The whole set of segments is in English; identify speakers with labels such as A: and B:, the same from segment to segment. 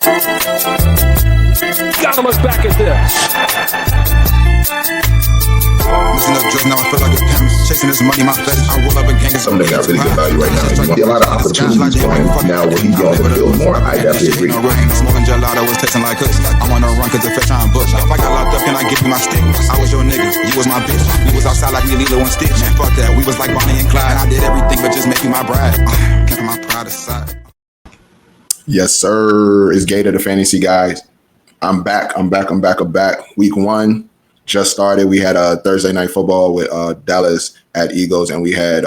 A: Gotta look back at this.
B: Listen up, Drake, now I feel like a pimp. Chasing this money, my flesh. I roll up a gang of
C: Something that got really good value right now. You see a lot of opportunities for him now when he's on the field more. I definitely agree.
B: Smoking gelato was tasting like hooks. I wanna run cause the fish on bush. If I got locked up, can I give you my stick? I was your nigga, you was my bitch. We was outside like me, Lilo and Stitch. Man, fuck that, we was like Bonnie and Clyde. I did everything but just make you my bride. Can't put my pride aside.
C: Yes, sir. It's Gator, the fantasy guys. I'm back. Week 1 just started. We had Thursday night football with Dallas at Eagles, and we had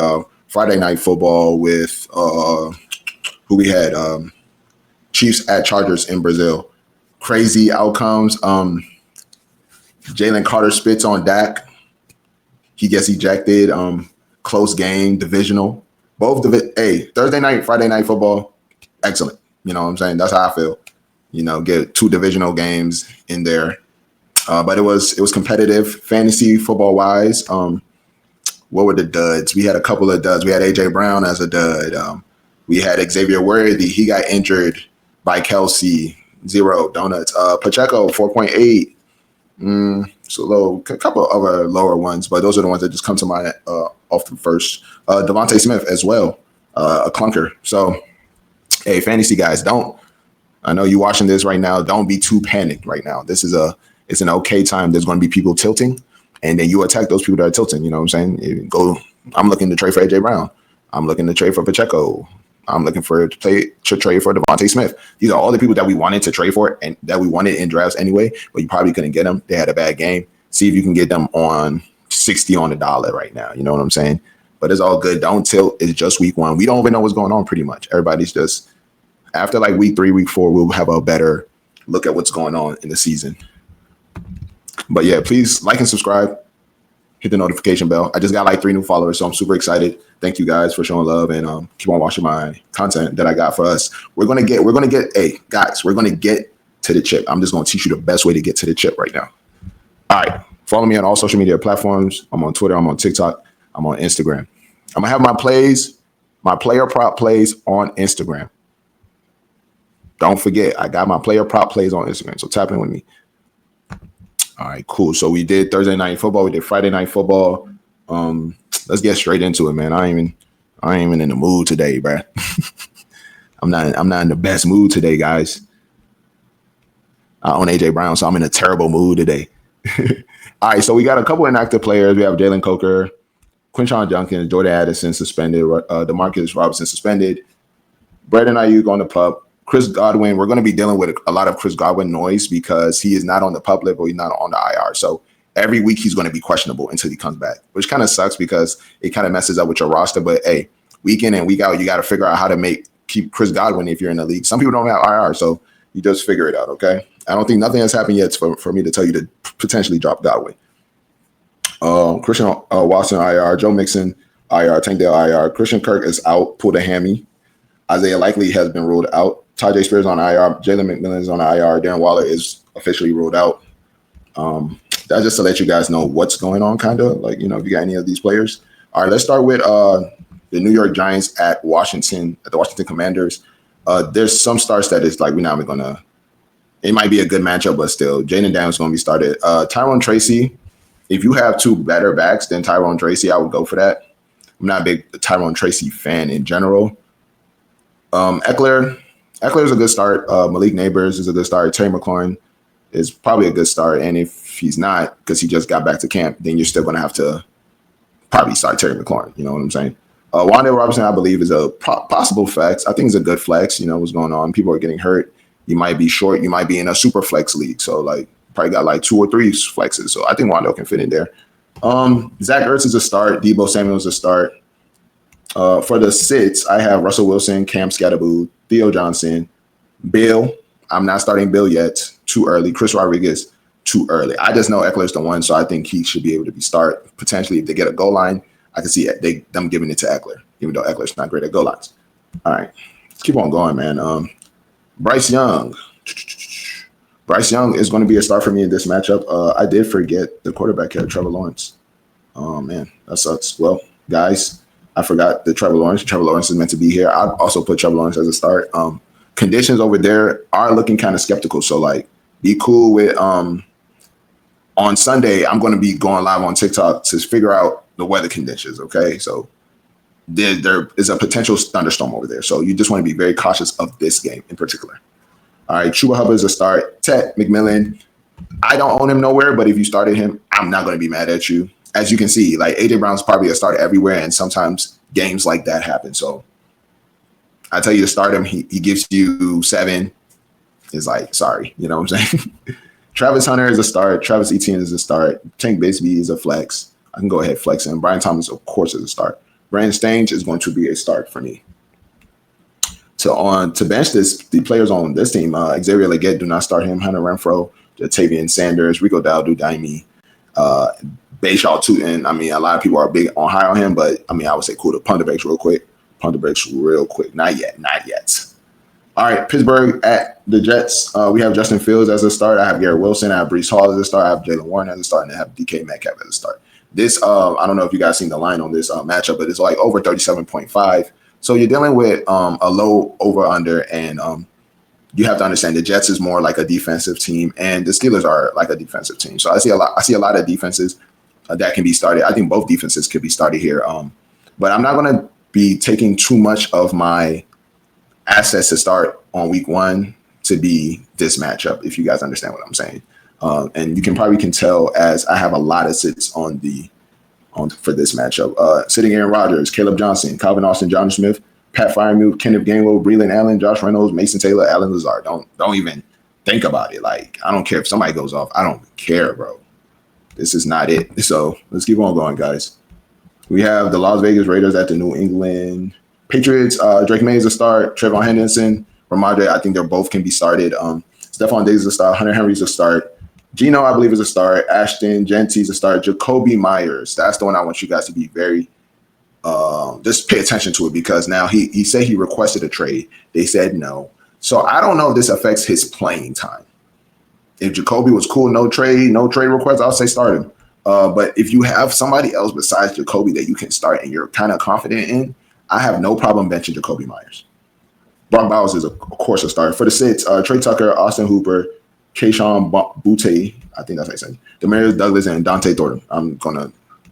C: Friday night football with who we had Chiefs at Chargers in Brazil. Crazy outcomes. Jalen Carter spits on Dak. He gets ejected. Close game, divisional. Thursday night, Friday night football, excellent. You know what I'm saying? That's how I feel. Get 2 divisional games in there. But it was competitive, fantasy football wise. What were the duds? We had a couple of duds. We had AJ Brown as a dud. We had Xavier Worthy. He got injured by Kelsey. 0 donuts. Pacheco 4.8. So a couple of other lower ones, but those are the ones that just come to mind off the first. Devontae Smith as well, a clunker. So, hey, fantasy guys, I know you watching this right now. Don't be too panicked right now. It's an okay time. There's going to be people tilting, and then you attack those people that are tilting. You know what I'm saying? I'm looking to trade for AJ Brown. I'm looking to trade for Pacheco. I'm looking to trade for Devontae Smith. These are all the people that we wanted to trade for and that we wanted in drafts anyway, but you probably couldn't get them. They had a bad game. See if you can get them on 60 on the dollar right now. You know what I'm saying? But it's all good. Don't tilt. It's just week 1. We don't even know what's going on pretty much. Everybody's just, after like week 3, week 4, we'll have a better look at what's going on in the season. But yeah, please like and subscribe. Hit the notification bell. I just got like 3 new followers, so I'm super excited. Thank you guys for showing love and keep on watching my content that I got for us. We're gonna get to the chip. I'm just gonna teach you the best way to get to the chip right now. All right, follow me on all social media platforms. I'm on Twitter. I'm on TikTok. I'm on Instagram. I'm gonna have my player prop plays on Instagram. Don't forget, I got my player prop plays on Instagram. So tap in with me. All right, cool. So we did Thursday night football. We did Friday night football. Let's get straight into it, man. I ain't even in the mood today, bro. I'm not in the best mood today, guys. I own AJ Brown, so I'm in a terrible mood today. All right, so we got a couple inactive players. We have Jalen Coker, Quinshon Judkins, Jordan Addison suspended, DeMarcus Robinson suspended, Brandon Ayuk on the pup. Chris Godwin, we're going to be dealing with a lot of Chris Godwin noise because he is not on the pup list or he's not on the IR. So every week he's going to be questionable until he comes back, which kind of sucks because it kind of messes up with your roster. But hey, week in and week out, you got to figure out how to keep Chris Godwin if you're in the league. Some people don't have IR, so you just figure it out, okay? I don't think nothing has happened yet for me to tell you to potentially drop Godwin. Christian Watson IR, Joe Mixon IR, Tank Dell IR. Christian Kirk is out, pulled a hammy. Isaiah Likely has been ruled out. Tajay Spears on IR. Jalen McMillan is on IR. Darren Waller is officially ruled out. That's just to let you guys know what's going on, kind of like, if you got any of these players. All right, let's start with the New York Giants at the Washington Commanders. There's some starts that is like we're not even gonna. It might be a good matchup, but still, Jaden Daniels is going to be started. Tyrone Tracy. If you have 2 better backs than Tyrone Tracy, I would go for that. I'm not a big Tyrone Tracy fan in general. Eckler is a good start. Malik Neighbors is a good start. Terry McLaurin is probably a good start. And if he's not, because he just got back to camp, then you're still going to have to probably start Terry McLaurin. You know what I'm saying? Wan'Dale Robinson, I believe, is a possible flex. I think it's a good flex. You know what's going on. People are getting hurt. You might be short. You might be in a super flex league. So, like, probably got like 2 or 3 flexes. So I think Wan'Dale can fit in there. Zach Ertz is a start. Debo Samuel is a start. For the sits, I have Russell Wilson, Cam Scatterboo, Theo Johnson, Bill. I'm not starting Bill yet. Too early. Chris Rodriguez, too early. I just know Eckler's the one, so I think he should be able to be start. Potentially, if they get a goal line, I can see them giving it to Eckler, even though Eckler's not great at goal lines. All right. Let's keep on going, man. Bryce Young. Bryce Young is going to be a start for me in this matchup. I did forget the quarterback here, Trevor Lawrence. Oh, man, that sucks. Well, guys, I forgot the Trevor Lawrence. Trevor Lawrence is meant to be here. I'd also put Trevor Lawrence as a start. conditions over there are looking kind of skeptical. So like, be cool with on Sunday. I'm going to be going live on TikTok to figure out the weather conditions. Okay, so there is a potential thunderstorm over there. So you just want to be very cautious of this game in particular. All right, Chuba Hubbard is a start. Tet McMillan, I don't own him nowhere, but if you started him, I'm not going to be mad at you. As you can see, like AJ Brown's probably a start everywhere, and sometimes games like that happen. So I tell you to start him. He gives you 7. It's like, sorry, you know what I'm saying? Travis Hunter is a start. Travis Etienne is a start. Tank Bigsby is a flex. I can go ahead flex him. Brian Thomas, of course, is a start. Brandon Stange is going to be a start for me. To bench the players on this team, Xavier Leggett, do not start him. Hunter Renfro, Jatavian Sanders, Rico Dowdle, Daimi, Bayshaw Tootin. I mean, a lot of people are big on high on him, but I mean, I would say cool to punt the breaks real quick. Not yet. All right, Pittsburgh at the Jets. We have Justin Fields as a start. I have Garrett Wilson. I have Breece Hall as a start. I have Jalen Warren as a start, and I have DK Metcalf as a start. This, I don't know if you guys seen the line on this matchup, but it's like over 37.5. So you're dealing with a low over-under, and you have to understand the Jets is more like a defensive team, and the Steelers are like a defensive team. So I see a lot of defenses that can be started. I think both defenses could be started here, but I'm not going to be taking too much of my assets to start on week 1 to be this matchup, if you guys understand what I'm saying. And you can tell as I have a lot of sits for this matchup. Sitting Aaron Rodgers, Caleb Johnson, Calvin Austin, John Smith, Pat Freiermuth, Kenneth Gainwell, Breland Allen, Josh Reynolds, Mason Taylor, Alan Lazard. Don't even think about it. Like, I don't care if somebody goes off. I don't care, bro. This is not it. So let's keep on going, guys. We have the Las Vegas Raiders at the New England Patriots. Drake May is a start. Trayvon Henderson, Ramondre, I think they both can be started. Stephon Diggs is a start. Hunter Henry is a start. Gino, I believe, is a start. Ashton Genty is a start. Jacoby Myers, that's the one I want you guys to be very just pay attention to it, because now he said he requested a trade. They said no. So I don't know if this affects his playing time. If Jacoby was cool, no trade request, I'll say start him. But if you have somebody else besides Jacoby that you can start and you're kind of confident in, I have no problem benching Jacoby Myers. Brock Bowers is, of course, a starter. For the sits, Trey Tucker, Austin Hooper, Keyshawn Butte, I think that's how I say, Demarius Douglas, and Dante Thornton. I'm going to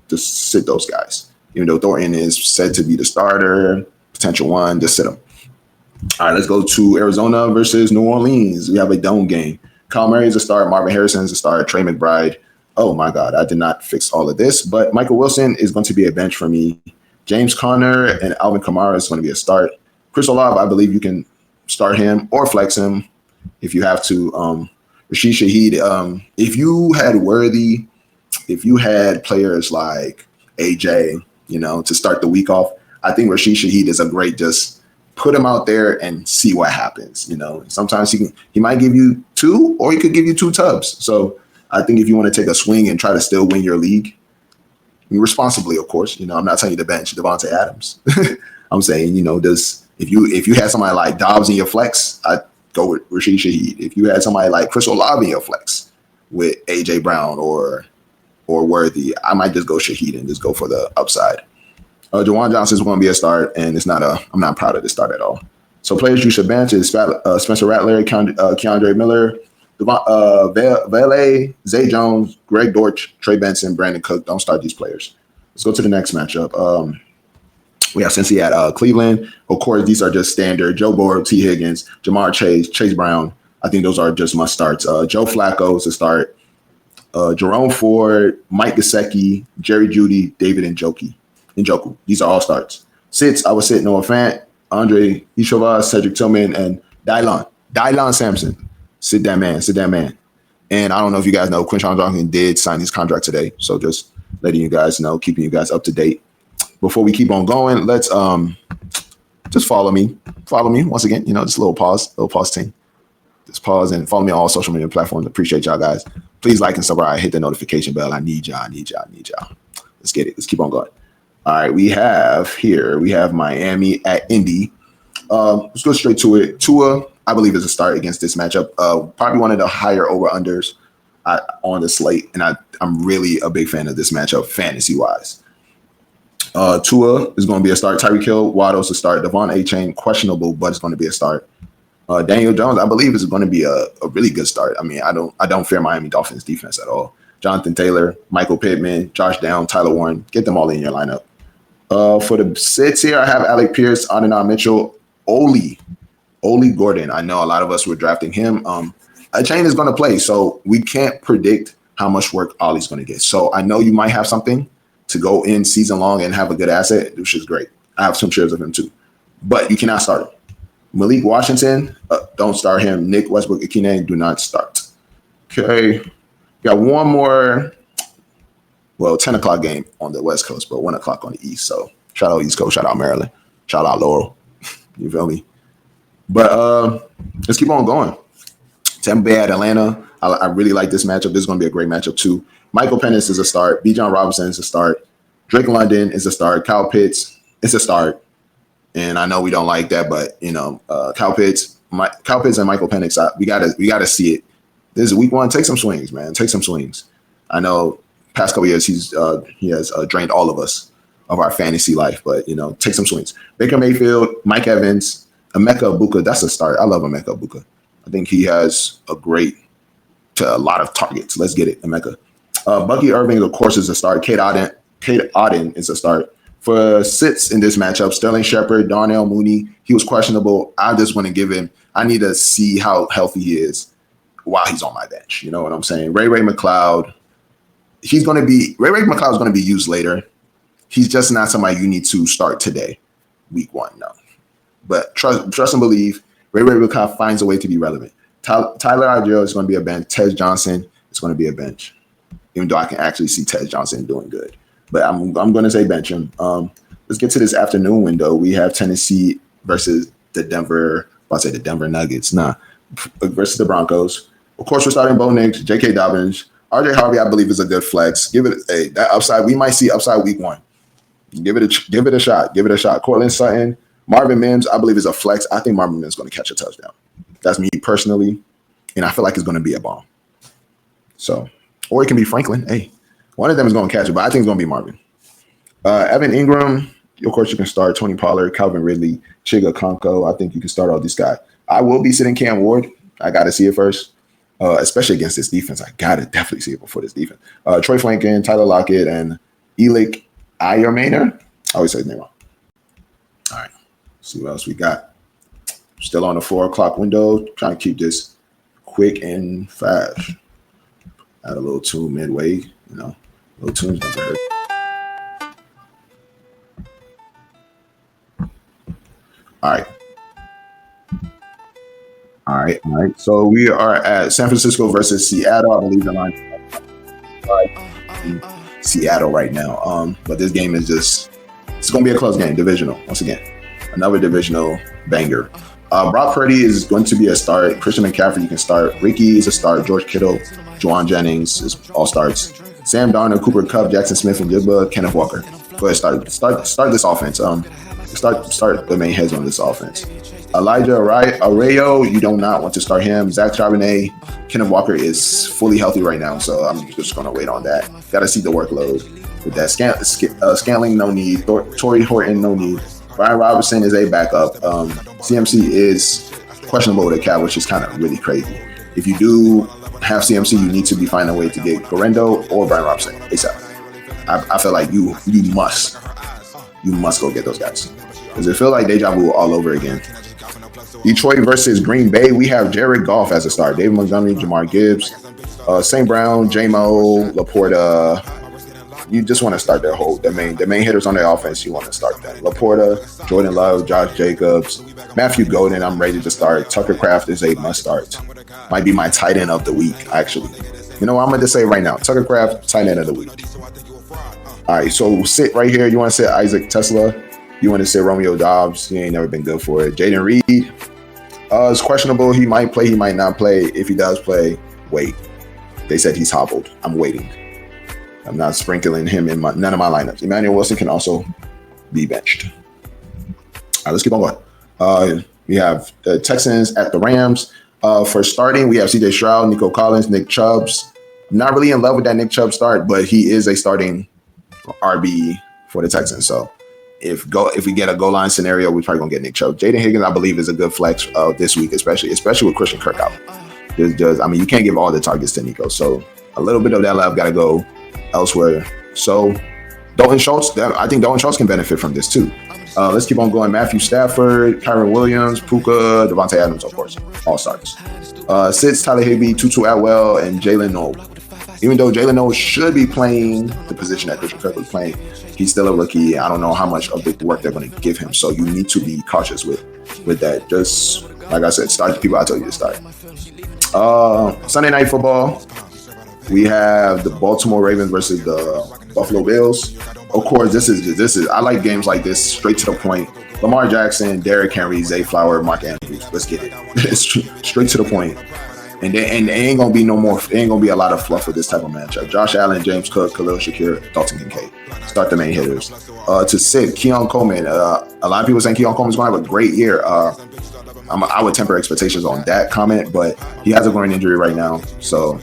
C: just sit those guys. Even though Thornton is said to be the starter, potential one, just sit him. All right, let's go to Arizona versus New Orleans. We have a dome game. Kyle Murray is a start. Marvin Harrison is a start. Trey McBride. Oh, my God, I did not fix all of this. But Michael Wilson is going to be a bench for me. James Conner and Alvin Kamara is going to be a start. Chris Olave, I believe you can start him or flex him if you have to. Rashid Shaheed, if you had Worthy, if you had players like AJ, to start the week off, I think Rashid Shaheed is a great just put him out there and see what happens. Sometimes he might give you 2 or he could give you 2 tubs. So I think if you want to take a swing and try to still win your league, responsibly, of course, I'm not telling you to bench Devontae Adams. I'm saying, if you had somebody like Dobbs in your flex, I'd go with Rashid Shaheed. If you had somebody like Chris Olave in your flex with AJ Brown or Worthy, I might just go Shaheed and just go for the upside. Jawan Johnson is going to be a start, and I'm not proud of this start at all. So players you should bench is Spencer Rattler, Keandre Miller, Vele, Zay Jones, Greg Dortch, Trey Benson, Brandon Cook. Don't start these players. Let's go to the next matchup. We have Cincy at Cleveland. Of course, these are just standard. Joe Burrow, T. Higgins, Jamar Chase, Chase Brown. I think those are just must starts. Joe Flacco is a start. Jerome Ford, Mike Gesicki, Jerry Jeudy, David Njoku. These are all starts. Sits, I would sit Noah Fant, Andre Ishova, Cedric Tillman, and Dylan Sampson. Sit that man. And I don't know if you guys know, Quinshon Johnson did sign his contract today. So just letting you guys know, keeping you guys up to date. Before we keep on going, let's just follow me. Follow me once again, just a little pause team. Just pause and follow me on all social media platforms. Appreciate y'all guys. Please like and subscribe. Hit the notification bell. I need y'all. Let's get it. Let's keep on going. All right, we have Miami at Indy. Let's go straight to it. Tua, I believe, is a start against this matchup. Probably one of the higher over-unders on the slate, and I'm really a big fan of this matchup fantasy-wise. Tua is going to be a start. Tyreek Hill, Waddle's a start. Devon Achane, questionable, but it's going to be a start. Daniel Jones, I believe, is going to be a really good start. I mean, I don't fear Miami Dolphins defense at all. Jonathan Taylor, Michael Pittman, Josh Down, Tyler Warren, get them all in your lineup. For the sits here, I have Alec Pierce, Adonai Mitchell, Oli Gordon. I know a lot of us were drafting him. A chain is going to play, so we can't predict how much work Ollie's going to get. So I know you might have something to go in season long and have a good asset, which is great. I have some shares of him too, but you cannot start him. Malik Washington, don't start him. Nick Westbrook Ikine, do not start. Okay, got one more. Well, 10 o'clock game on the West Coast, but 1 o'clock on the East. So shout out East Coast, shout out Maryland, shout out Laurel. You feel me? But let's keep on going. Tampa Bay at Atlanta. I really like this matchup. This is going to be a great matchup too. Michael Penix is a start. Bijan Robinson is a start. Drake London is a start. Kyle Pitts is a start. And I know we don't like that, but Kyle Pitts and Michael Penix, we gotta see it. This is week one. Take some swings, man. Take some swings. I know past couple years he has drained all of us of our fantasy life, but take some swings. Baker Mayfield, Mike Evans, Emeka Ibuka. That's a start. I love Emeka Ibuka. I think he has a lot of targets. Let's get it, Emeka. Bucky Irving, of course, is a start. Kate Auden is a start. For sits in this matchup, Sterling Shepard, Darnell Mooney, he was questionable. I just want to give him, I need to see how healthy he is while he's on my bench. You know what I'm saying? Ray McLeod, Ray McLeod is going to be used later. He's just not somebody you need to start today, week one, no. But trust and believe, Ray McLeod finds a way to be relevant. Tyler Algier is going to be a bench. Ted Johnson is going to be a bench, even though I can actually see Ted Johnson doing good. But I'm going to say bench him. Let's get to this afternoon window. We have Tennessee versus the Denver Nuggets. Versus the Broncos. Of course, we're starting Bo Nix, J.K. Dobbins. RJ Harvey, I believe, is a good flex. Give it that upside. We might see upside week one. Give it a shot. Give it a shot. Cortland Sutton, Marvin Mims, I believe, is a flex. I think Marvin Mims is going to catch a touchdown. That's me personally, and I feel like it's going to be a bomb. So, or it can be Franklin. Hey, one of them is going to catch it, but I think it's going to be Marvin. Evan Ingram, of course, you can start. Tony Pollard, Calvin Ridley, Chiga Conko. I think you can start all these guys. I will be sitting Cam Ward. I got to see it first, especially against this defense. I got to definitely see it before this defense. Troy Flanken, Tyler Lockett, and Elik Ayermaner. I always say his name wrong. All right, let's see what else we got. Still on the 4 o'clock window. Trying to keep this quick and fast. Add a little tune midway, little tunes never hurt. All right. So we are at San Francisco versus Seattle. I believe the line is Seattle right now. But this game is it's going to be a close game, divisional. Once again, another divisional banger. Brock Purdy is going to be a start. Christian McCaffrey, you can start. Ricky is a start. George Kittle, Juwan Jennings is all starts. Sam Darnold, Cooper Kupp, Jackson Smith, and Jigba, Kenneth Walker. Go ahead, start this offense. Start the main heads on this offense. Elijah Arroyo, you do not want to start him. Zach Charbonnet, Kenneth Walker is fully healthy right now, so I'm just going to wait on that. Got to see the workload with that. Scantling, no need. Torrey Horton, no need. Brian Robinson is a backup. CMC is questionable with a cap, which is kind of really crazy. If you do have CMC, you need to be finding a way to get Gorendo or Brian Robinson ASAP. I feel like you must go get those guys. Does it feel like deja vu all over again? Detroit versus Green Bay. We have Jared Goff as a start. David Montgomery, Jamar Gibbs, St. Brown, J-Mo, Laporta. You just want to start the main hitters on their offense. You want to start them. Laporta, Jordan Love, Josh Jacobs, Matthew Golden. I'm ready to start. Tucker Kraft is a must start. Might be my tight end of the week, actually. You know what I'm going to say right now? Tucker Kraft, tight end of the week. All right, so sit right here. You want to sit Isaac Tesla. You want to sit Romeo Dobbs. He ain't never been good for it. Jaden Reed. It's questionable. He might play. He might not play. If he does play, wait. They said he's hobbled. I'm waiting. I'm not sprinkling him in none of my lineups. Emmanuel Wilson can also be benched. All right, let's keep on going. We have the Texans at the Rams. For starting, we have CJ Stroud, Nico Collins, Nick Chubbs. I'm not really in love with that Nick Chubb start, but he is a starting RB for the Texans. So if we get a goal line scenario, we're probably gonna get Nick Chubb. Jaden Higgins, I believe, is a good flex this week, especially with Christian Kirk out. I mean, you can't give all the targets to Nico, so a little bit of that love got to go elsewhere. So Dalton Schultz, I think Dalton Schultz can benefit from this too. Let's keep on going. Matthew Stafford, Kyron Williams, Puka, Devontae Adams, of course, all starts. Sits, Tyler Higbee, Tutu Atwell, and Jalen Noel. Even though Jalen Noel should be playing the position that Christian Kirk was playing, he's still a rookie. I don't know how much of the work they're going to give him, so you need to be cautious with that. Just like I said, start the people I told you to start. Sunday Night Football, we have the Baltimore Ravens versus the Buffalo Bills. Of course, this is. I like games like this, straight to the point. Lamar Jackson, Derrick Henry, Zay Flower, Mark Andrews. Let's get it. Straight to the point. And it ain't gonna be no more. It ain't gonna be a lot of fluff with this type of matchup. Josh Allen, James Cook, Khalil Shakir, Dalton Kincaid. Start the main hitters. To sit, Keon Coleman. A lot of people saying Keon Coleman's gonna have a great year. I would temper expectations on that comment, but he has a groin injury right now, so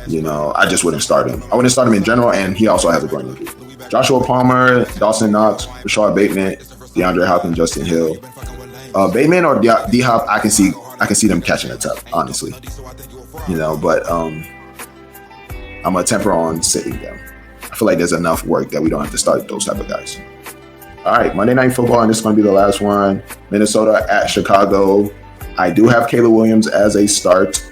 C: I just wouldn't start him. I wouldn't start him in general, and he also has a groin injury. Joshua Palmer, Dawson Knox, Rashard Bateman, DeAndre Hopkins, Justin Hill. Bateman or D-Hop, I can see them catching a tough, honestly. But I'm gonna temper on sitting them. I feel like there's enough work that we don't have to start those type of guys. All right, Monday Night Football, and this is going to be the last one. Minnesota at Chicago. I do have Caleb Williams as a start.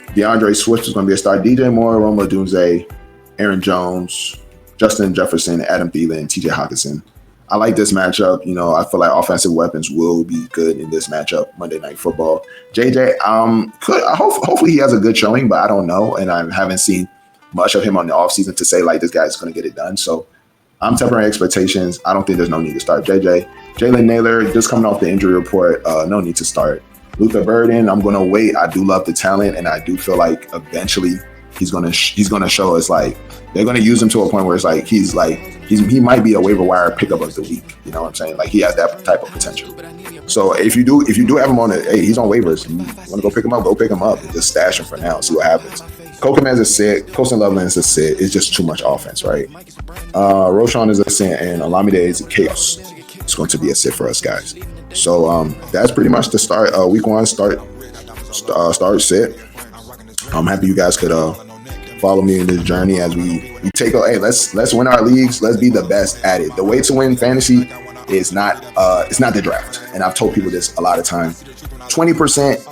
C: DeAndre Swift is going to be a start. DJ Moore, Roma Dunze, Aaron Jones, Justin Jefferson, Adam Thielen, TJ Hawkinson. I like this matchup. I feel like offensive weapons will be good in this matchup, Monday Night Football. JJ, hopefully he has a good showing, but I don't know, and I haven't seen much of him on the offseason to say, like, this guy's going to get it done. So I'm tempering expectations. I don't think there's no need to start JJ. Jalen Naylor, just coming off the injury report, no need to start. Luther Burden, I'm going to wait. I do love the talent, and I do feel like eventually he's going to show us, like, they're going to use him to a point where it's like he might be a waiver wire pickup of the week. You know what I'm saying? Like, he has that type of potential. So if you do have him on he's on waivers. You want to go pick him up, go pick him up and just stash him for now. See what happens. Kokeman's a sit. Colston Loveland is a sit. It's just too much offense, right? Roshan is a sit, and Olamide is a chaos. It's going to be a sit for us guys. So that's pretty much the start. Week one start sit. I'm happy you guys could follow me in this journey as we take. Hey, let's win our leagues. Let's be the best at it. The way to win fantasy is not the draft, and I've told people this a lot of time. 20%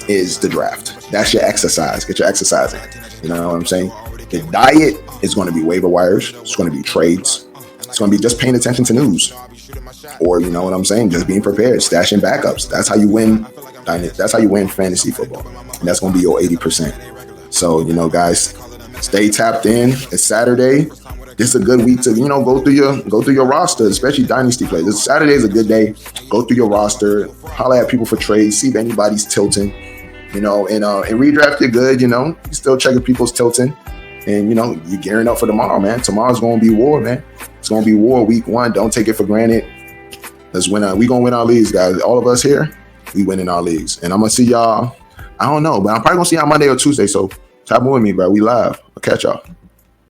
C: is the draft. That's your exercise. Get your exercise in. You know what I'm saying? The diet is going to be waiver wires. It's going to be trades. It's going to be just paying attention to news. Or, you know what I'm saying? Just being prepared, stashing backups. That's how you win. That's how you win fantasy football. And that's going to be your 80%. So, guys, stay tapped in. It's Saturday. This is a good week to, go through your roster, especially dynasty players. This Saturday is a good day. Go through your roster, holler at people for trades, see if anybody's tilting. And redraft, you're good. You still checking people's tilting, and you're gearing up for tomorrow, man. Tomorrow's gonna be war, man. It's gonna be war week one. Don't take it for granted. Let's win. We gonna win our leagues, guys. All of us here, we winning our leagues, and I'm gonna see y'all. I don't know, but I'm probably gonna see y'all Monday or Tuesday. So tap in with me, bro. We live. I'll catch y'all.